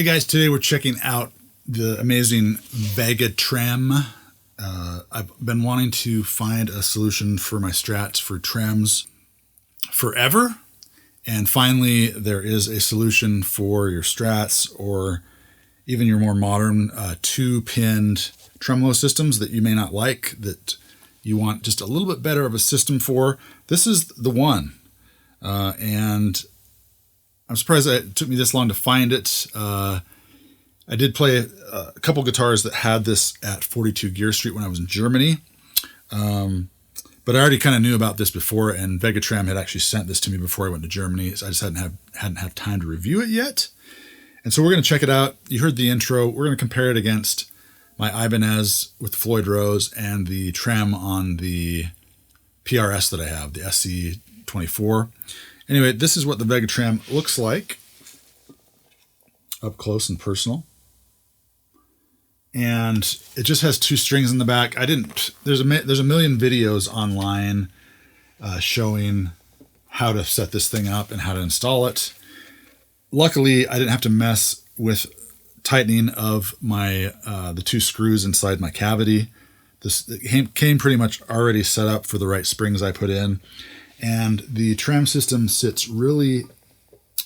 guys, today we're checking out the amazing Vega-Trem. I've been wanting to find a solution for my Strats for trems forever. And finally, there is a solution for your Strats or even your more modern two-pinned tremolo systems that you may not like, that you want just a little bit better of a system for. This is the one. And I'm surprised that it took me this long to find it. I did play a couple guitars that had this at 42 Gear Street when I was in Germany. But I already kind of knew about this before, and Vega-Trem had actually sent this to me before I went to Germany. So I just hadn't had time to review it yet. And so we're going to check it out. You heard the intro. We're going to compare it against my Ibanez with the Floyd Rose and the Trem on the PRS that I have, the SC24. Anyway, this is what the Vega-Trem looks like up close and personal. And it just has two strings in the back. There's a million videos online showing how to set this thing up and how to install it. Luckily, I didn't have to mess with tightening of my the two screws inside my cavity. It came pretty much already set up for the right springs I put in. And the Trem system sits really,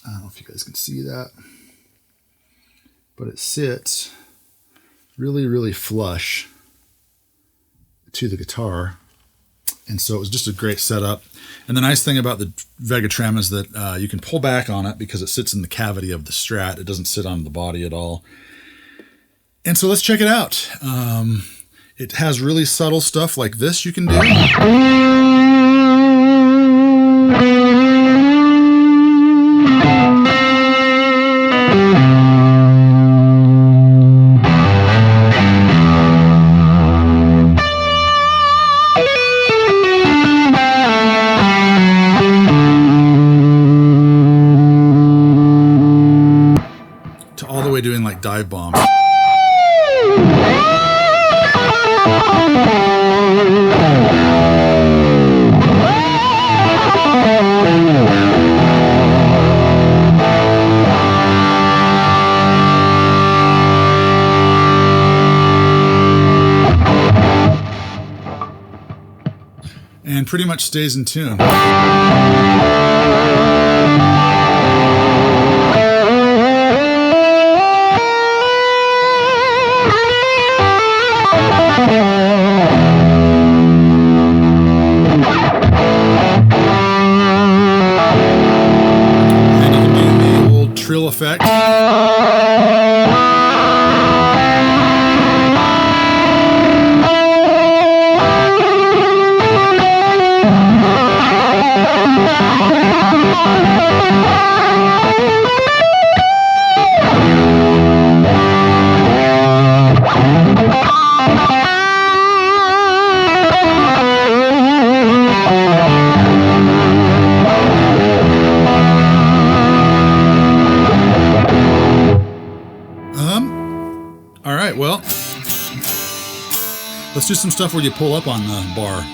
I don't know if you guys can see that, but it sits really, really flush to the guitar. And so it was just a great setup. And the nice thing about the Vega-Trem is that you can pull back on it because it sits in the cavity of the Strat. It doesn't sit on the body at all. And so let's check it out. It has really subtle stuff like this you can do. To all the way doing like dive bombs. And pretty much stays in tune. And you can do the old trill effect. All right, well, let's do some stuff where you pull up on the bar.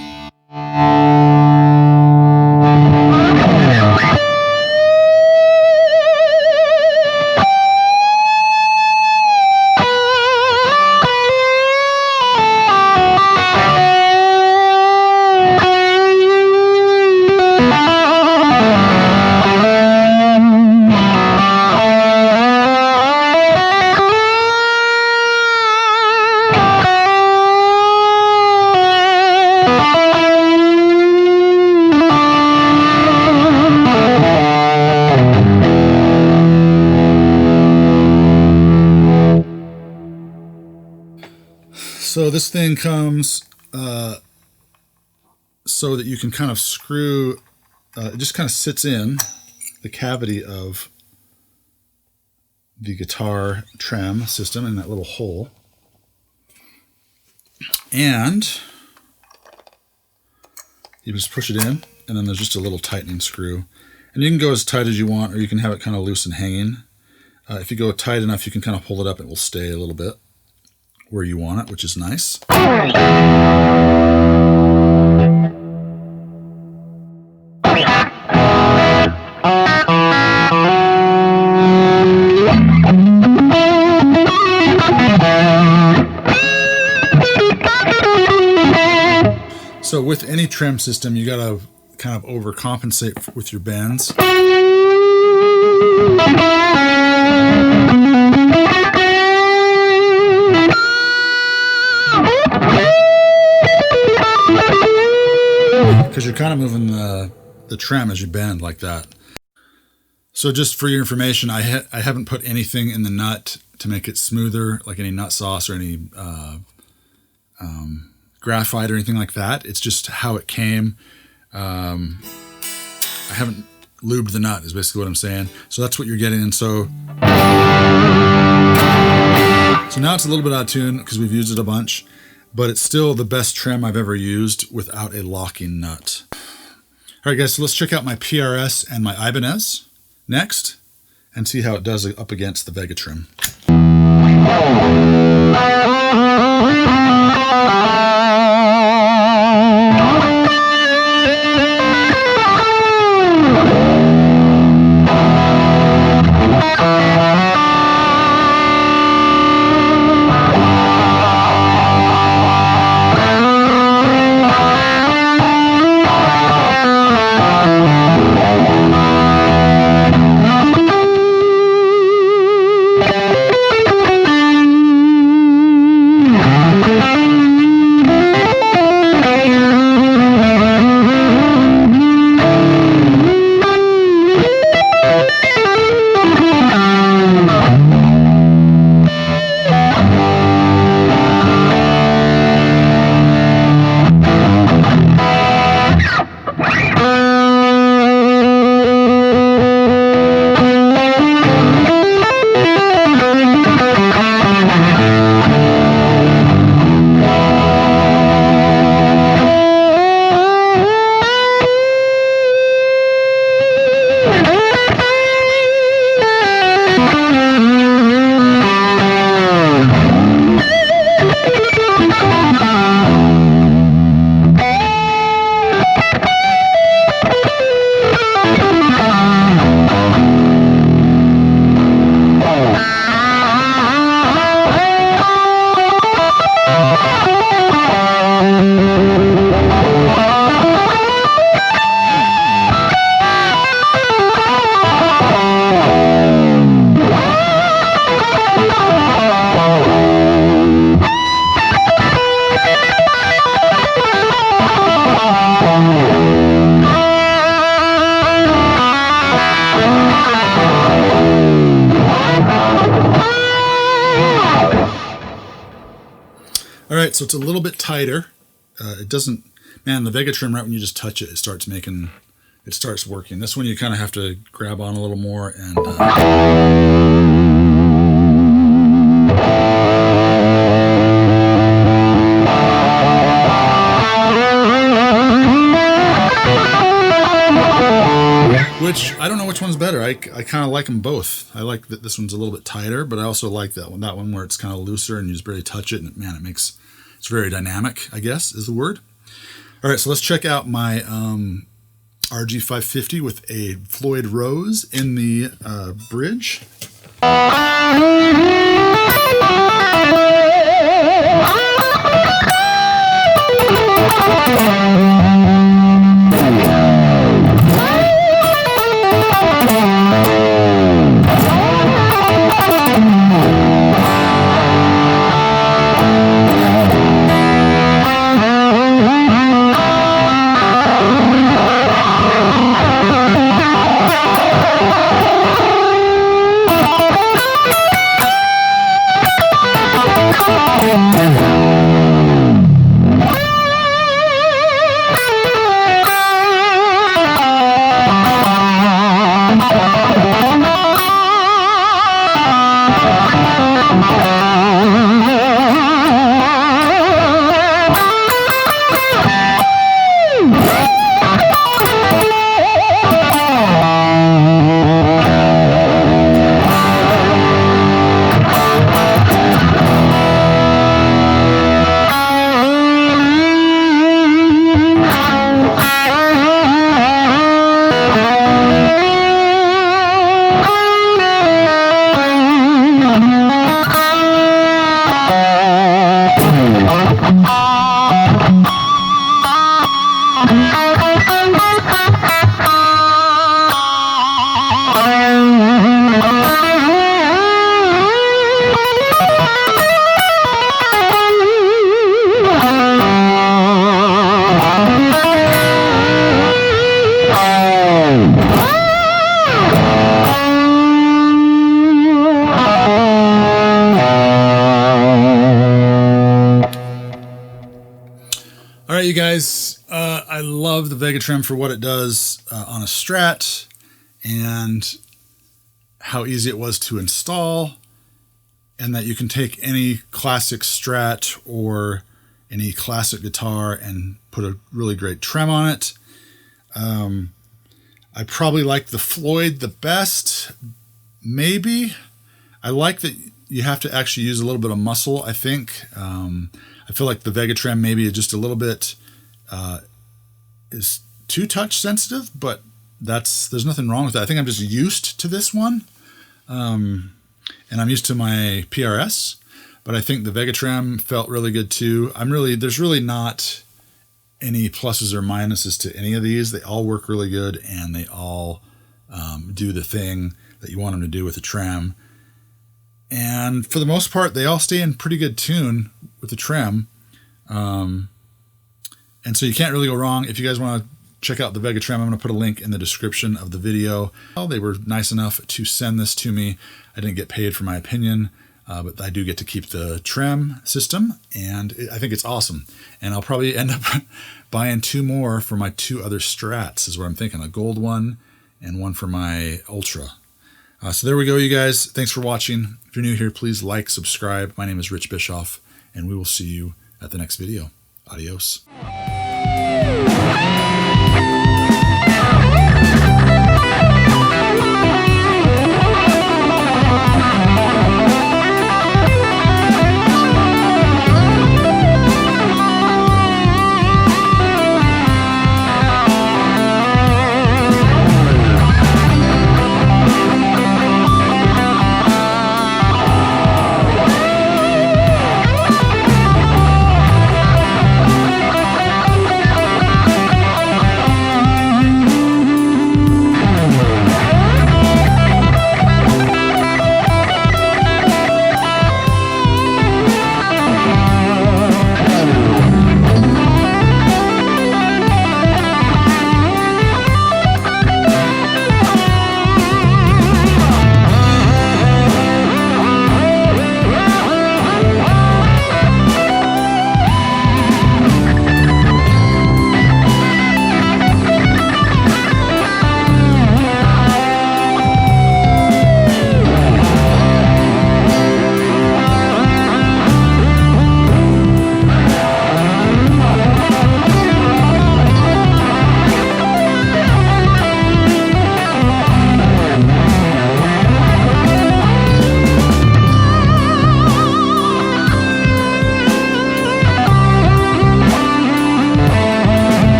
So this thing comes so that you can kind of screw, it just kind of sits in the cavity of the guitar Trem system in that little hole. And you just push it in, and then there's just a little tightening screw. And you can go as tight as you want, or you can have it kind of loose and hanging. If you go tight enough, you can kind of pull it up, and it will stay a little bit where you want it, which is nice. Vega-Trem system, you gotta kind of overcompensate with your bends. Because you're kind of moving the trem as you bend like that. So just for your information, I haven't put anything in the nut to make it smoother, like any nut sauce or any graphite or anything like that. It's just how it came. I haven't lubed the nut is basically what I'm saying. So that's what you're getting. And so now it's a little bit out of tune because we've used it a bunch, but it's still the best trem I've ever used without a locking nut. All right, guys, so let's check out my PRS and my Ibanez next and see how it does up against the Vega-Trem. All right, so it's a little bit tighter. It doesn't, man, the Vega-Trem, right when you just touch it, it starts working. This one you kind of have to grab on a little more and which, I don't know which one's better. I kind of like them both. I like that this one's a little bit tighter, but I also like that one where it's kind of looser and you just barely touch it, and man, it's very dynamic, I guess is the word. All right, so let's check out my RG550 with a Floyd Rose in the bridge. you guys, I love the Vega-Trem for what it does on a Strat, and how easy it was to install, and that you can take any classic Strat or any classic guitar and put a really great trem on it. I probably like the Floyd the best, maybe. I like that you have to actually use a little bit of muscle, I think. I feel like the Vega-Trem maybe just a little bit is too touch sensitive, but there's nothing wrong with that. I think I'm just used to this one, and I'm used to my PRS, but I think the Vega-Trem felt really good too. There's really not any pluses or minuses to any of these. They all work really good, and they all do the thing that you want them to do with the trem. And for the most part, they all stay in pretty good tune with the trem. And so you can't really go wrong. If you guys want to check out the Vega-Trem, I'm going to put a link in the description of the video. Well, they were nice enough to send this to me. I didn't get paid for my opinion, but I do get to keep the trem system, and I think it's awesome. And I'll probably end up buying 2 more for my 2 other Strats, is what I'm thinking. A gold one and one for my Ultra. So there we go, you guys. Thanks for watching. If you're new here, please like, subscribe. My name is Rich Bischoff, and we will see you at the next video. Adios.